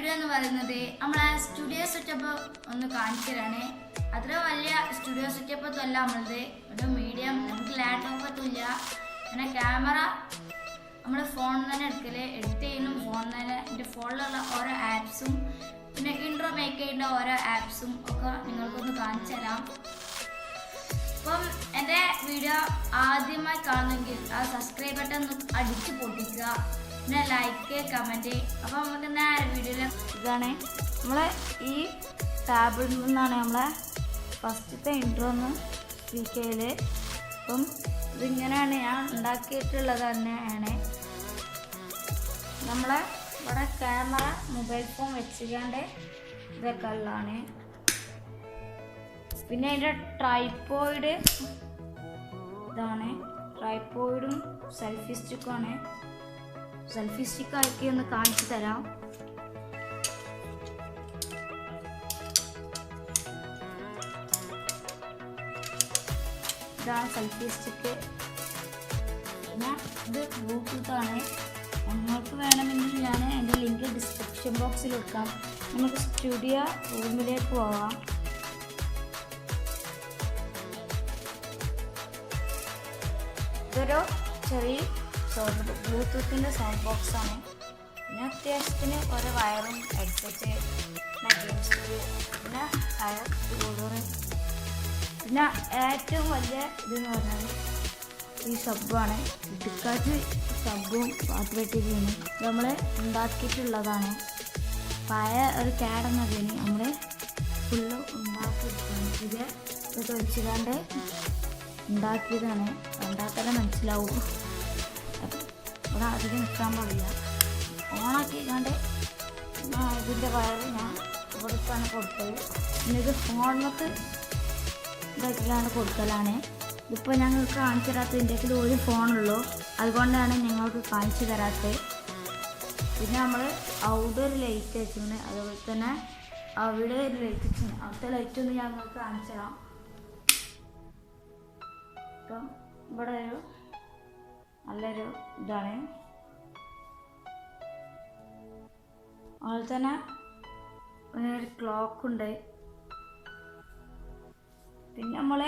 Video എന്ന് പറയുന്നത് നമ്മളെ സ്റ്റുഡിയോ സെറ്റപ്പ് ഒന്ന് കാണിച്ചു തരാണ്. അത്ര വലിയ സ്റ്റുഡിയോ സെറ്റപ്പ് ഒന്നും അല്ല നമ്മളത്, ഒരു മീഡിയം. നമുക്ക് ലാപ്ടോപ്പ് ഒന്നും ഇല്ല. പിന്നെ ക്യാമറ നമ്മൾ ഫോണിൽ തന്നെ എഡിറ്റ് ചെയ്യുന്നു. ഫോണിൽ തന്നെ എൻ്റെ ഫോണിലുള്ള ഓരോ ആപ്സും പിന്നെ ഇൻട്രോ മേക്ക് ചെയ്യുന്ന ഓരോ ആപ്സും ഒക്കെ നിങ്ങൾക്കൊന്ന് കാണിച്ചു തരാം. അപ്പം എൻ്റെ വീഡിയോ ആദ്യമായി കാണുമെങ്കിൽ ആ സബ്സ്ക്രൈബ് ബട്ടൺ ഒന്ന് അടിച്ച് പൊട്ടിക്കുക, പിന്നെ ലൈക്ക് കമൻറ്റ്. അപ്പം നമുക്ക് നേരെ വീഡിയോയിൽ ഇതാണ് നമ്മളെ ഈ ടാബിൽ നിന്നാണ് നമ്മളെ ഫസ്റ്റത്തെ ഇൻട്രോ ഒന്ന് സ്പീക്ക് ചെയ്ത്. അപ്പം ഇതിങ്ങനെയാണ് ഞാൻ ഉണ്ടാക്കിയിട്ടുള്ളത് തന്നെയാണ്. നമ്മളെ ഇവിടെ ക്യാമറ മൊബൈൽ ഫോൺ വെച്ചുകൊണ്ട് ഇതൊക്കെ ഉള്ളതാണ്. പിന്നെ അതിൻ്റെ ട്രൈപ്പോയിഡ് ഇതാണ്. ട്രൈപ്പോയിഡും സെൽഫി സ്റ്റിക്കുമാണ്. സെൽഫി സ്റ്റിക്ക് ആക്കി ഒന്ന് കാണിച്ചു തരാം. ഇതാണ് സെൽഫി സ്റ്റിക്ക്. പിന്നെ ഇത് ബ്ലൂടൂത്ത് ആണ്. നിങ്ങൾക്ക് വേണമെങ്കിൽ ഞാൻ എൻ്റെ ലിങ്ക് ഡിസ്ക്രിപ്ഷൻ ബോക്സിൽ വെക്കാം. നമുക്ക് സ്റ്റുഡിയോ റൂമിലേക്ക് പോവാം. ഇതൊരു ചെറിയ ബ്ലൂടൂത്തിൻ്റെ സൗണ്ട് ബോക്സ് ആണ്. പിന്നെ അത്യാവശ്യത്തിന് ഓരോ വയറും ഹെഡ്സെറ്റ്, പിന്നെ ഹയർ കൂളർ. പിന്നെ ഏറ്റവും വലിയ ഇതെന്ന് പറഞ്ഞാൽ ഈ സബ്ബാണ്. ഇടുക്കാറ്റ് സബ്ബും പാത്രട്ടിലാണ് നമ്മൾ ഉണ്ടാക്കിയിട്ടുള്ളതാണ്. പഴയ ഒരു കേടെന്നതിന് നമ്മൾ ഫുള്ള് ഉണ്ടാക്കിയിട്ടാണ്. ഇത് ഒഴിച്ചുകൊണ്ട് ഉണ്ടാക്കിയതാണ്. ഉണ്ടാക്കാൻ മനസ്സിലാവും. ഇവിടെ അധികം നിൽക്കാൻ പാടില്ല. ഓണാക്കിക്കാണ്ട് ഇതിൻ്റെ വയറ് ഞാൻ ഇവിടേക്കാണ് കൊടുത്തത്. പിന്നെ ഇത് ഫോണിനകത്ത് ഇതാക്കിയാണ് കൊടുക്കലാണ്. ഇതിപ്പോൾ ഞങ്ങൾക്ക് കാണിച്ചു തരാത്തതിൻ്റെ ഒരു ഫോണുള്ളൂ, അതുകൊണ്ടാണ് ഞങ്ങൾക്ക് കാണിച്ചു തരാത്തത്. പിന്നെ നമ്മൾ അവിടെ ഒരു ലൈറ്റ് വെച്ചിട്ടുണ്ട്, അതുപോലെ തന്നെ അവിടെ ഒരു ലൈറ്റ് വെച്ചിട്ടുണ്ട്. അവിടുത്തെ ലൈറ്റ് ഒന്ന് ഞങ്ങൾക്ക് കാണിച്ചു തരാം. ഇപ്പം ഇവിടെ ഒരു നല്ലൊരു ഇതാണ്. അതുപോലെ തന്നെ ഒരു ക്ലോക്കുണ്ട്. പിന്നെ നമ്മൾ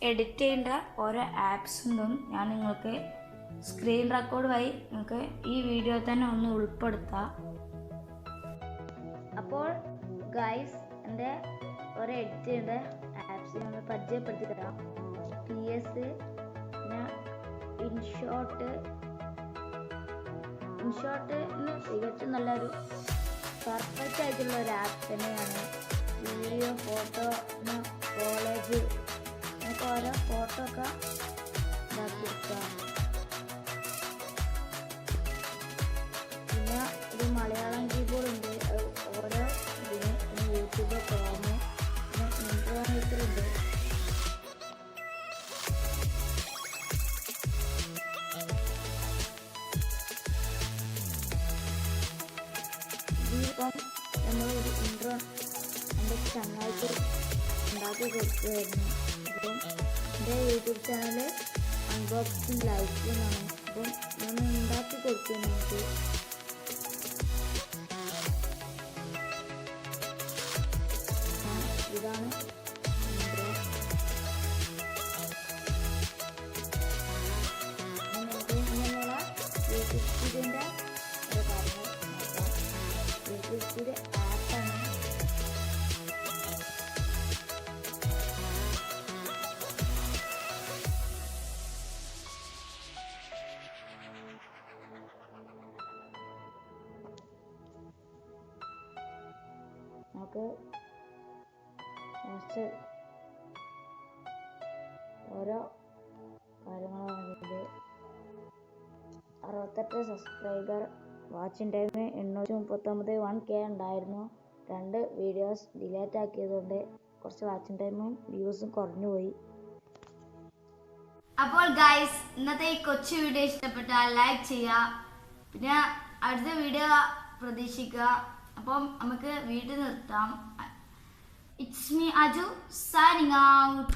എഡിറ്റ് ചെയ്യേണ്ട ഓരോ ആപ്സും ഞാൻ നിങ്ങൾക്ക് സ്ക്രീൻ റെക്കോർഡ് വഴി നിങ്ങൾക്ക് ഈ വീഡിയോ തന്നെ ഒന്ന് ഉൾപ്പെടുത്താം. അപ്പോൾ ഗൈസ്, എൻ്റെ ഒരു എഡിറ്റ് ചെയ്യേണ്ട ആപ്സ് ഞങ്ങൾ പരിചയപ്പെടുത്തി തരാം. PS, പിന്നെ ഇൻഷോട്ടിന് തികച്ചും നല്ലൊരു പെർഫെക്റ്റ് ആയിട്ടുള്ള ഒരു ആപ്പ് തന്നെയാണ്. വീഡിയോ, ഫോട്ടോ, പിന്നെ കോളേജ്, നമുക്ക് ഓരോ ഫോട്ടോ ഒക്കെ ഉണ്ടാക്കിയെടുക്കാം. പിന്നെ ഒരു മലയാളം കീബോർഡ് ഉണ്ട്. ഓരോ ഇതിന് പിന്നെ യൂട്യൂബ്, ക്രോം, പിന്നെ ഇൻട്രോമീറ്ററുണ്ട്. ഇതിപ്പം നമ്മളൊരു ഇൻട്രോ എൻ്റെ ചങ്ങായിക്ക് ഉണ്ടാക്കി കൊടുക്കുകയായിരുന്നു. അപ്പം എൻ്റെ യൂട്യൂബ് ചാനൽ അൺബോക്സിങ് ലൈഫ് എന്നാണ്. അപ്പം ഞാൻ ഉണ്ടാക്കി കൊടുക്കുന്നു. നമുക്ക് ഇതാണ് ഇൻട്രോ. നമുക്ക് ഇങ്ങനെയുള്ള യൂട്യൂബ് സ്റ്റുഡിയോൻ്റെ ഓരോ കാര്യങ്ങൾ നോക്കാം. യൂട്യൂബ് സ്റ്റുഡിയോ ആപ്പാണ്. നമുക്ക് കുറച്ച് ഓരോ കാര്യങ്ങളാണ്. 68 സബ്സ്ക്രൈബർ, വാച്ചിങ് ടൈം 839, 1K ഉണ്ടായിരുന്നു. 2 വീഡിയോസ് ഡിലേറ്റ് ആക്കിയതുകൊണ്ട് കുറച്ച് വാച്ചിങ് ടൈമും വ്യൂസും കുറഞ്ഞു പോയി. അപ്പോൾ ഗൈസ്, ഇന്നത്തെ ഈ കൊച്ചു വീഡിയോ ഇഷ്ടപ്പെട്ടാൽ ലൈക്ക് ചെയ്യുക. പിന്നെ അടുത്ത വീഡിയോ പ്രതീക്ഷിക്കുക. അപ്പം നമുക്ക് വീഡിയോ നിർത്താം. It's me Aju signing out.